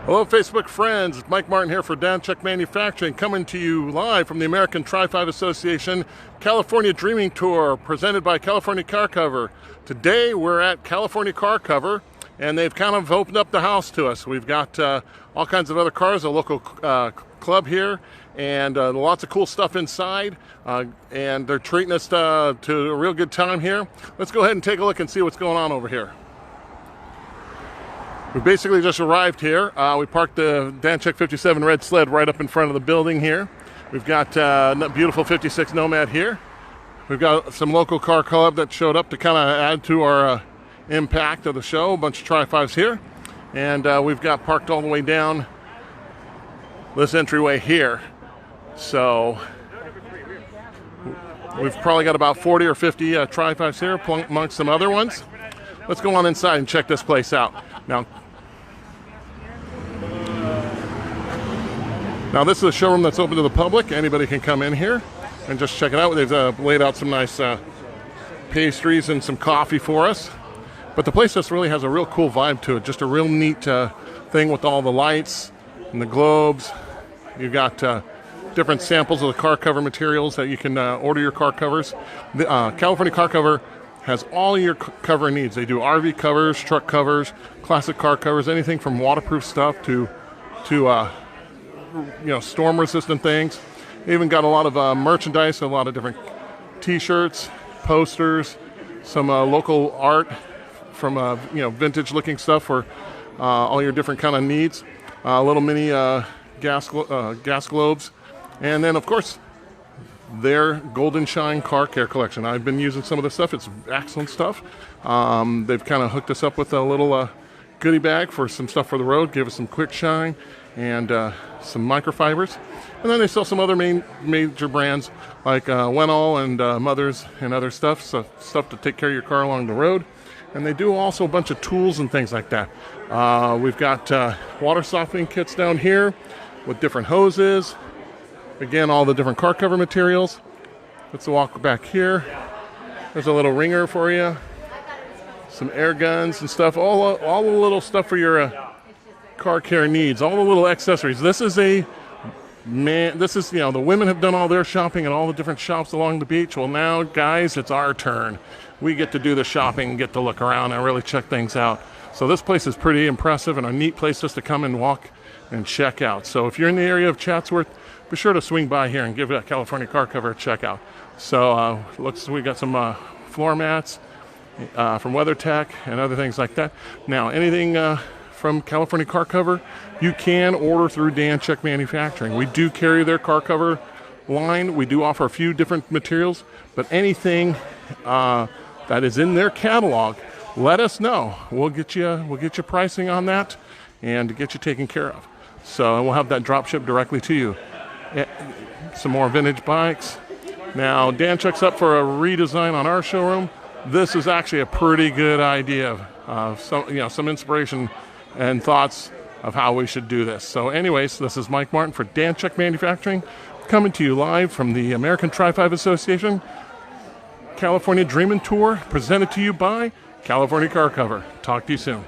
Hello Facebook friends, it's Mike Martin here for Danchuk Manufacturing, coming to you live from the American Trifive Association California Dreaming Tour, presented by California Car Cover. Today we're at California Car Cover, and they've kind of opened up the house to us. We've got all kinds of other cars, a local club here, and lots of cool stuff inside, and they're treating us to a real good time here. Let's go ahead and take a look and see what's going on over here. We basically just arrived here. We parked the Danchuk 57 red sled right up in front of the building here. We've got a beautiful 56 Nomad here. We've got some local car club that showed up to kind of add to our impact of the show. A bunch of Tri-5s here. And we've got parked all the way down this entryway here. So we've probably got about 40 or 50 Tri-5s here amongst some other ones. Let's go on inside and check this place out. Now this is a showroom that's open to the public. Anybody can come in here and just check it out. They've laid out some nice pastries and some coffee for us. But the place just really has a real cool vibe to it. Just a real neat thing with all the lights and the globes. You've got different samples of the car cover materials that you can order your car covers. The California Car Cover has all your cover needs. They do RV covers, truck covers, classic car covers, anything from waterproof stuff to storm resistant things. They even got a lot of merchandise, a lot of different t-shirts, posters, some local art from vintage looking stuff for all your different kind of needs. Little mini gas globes, and then of course their Golden Shine car care collection. I've been using some of this stuff. It's excellent stuff. They've kind of hooked us up with a little goodie bag for some stuff for the road, gave us some quick shine and some microfibers. And then they sell some other major brands like Wenall and Mothers and other stuff, so stuff to take care of your car along the road. And they do also a bunch of tools and things like that. We've got water softening kits down here with different hoses. Again, all the different car cover materials. Let's walk back here. There's a little ringer for you. Some air guns and stuff. All the little stuff for your car care needs. All the little accessories. This is the women have done all their shopping at all the different shops along the beach. Well, now, guys, it's our turn. We get to do the shopping and get to look around and really check things out. So this place is pretty impressive and a neat place just to come and walk and check out. So if you're in the area of Chatsworth, be sure to swing by here and give California Car Cover a check out. So we got some floor mats from WeatherTech and other things like that. Now, anything from California Car Cover, you can order through Danchuk Manufacturing. We do carry their car cover line. We do offer a few different materials, but anything that is in their catalog, let us know. We'll get you pricing on that and get you taken care of. So we'll have that drop shipped directly to you. Some more vintage bikes. Now Danchuk's up for a redesign on our showroom. This is actually a pretty good idea. Some inspiration and thoughts of how we should do this. So anyways, this is Mike Martin for Danchuk Manufacturing, coming to you live from the American Trifive Association California Dreamin' Tour, presented to you by California Car Cover. Talk to you soon.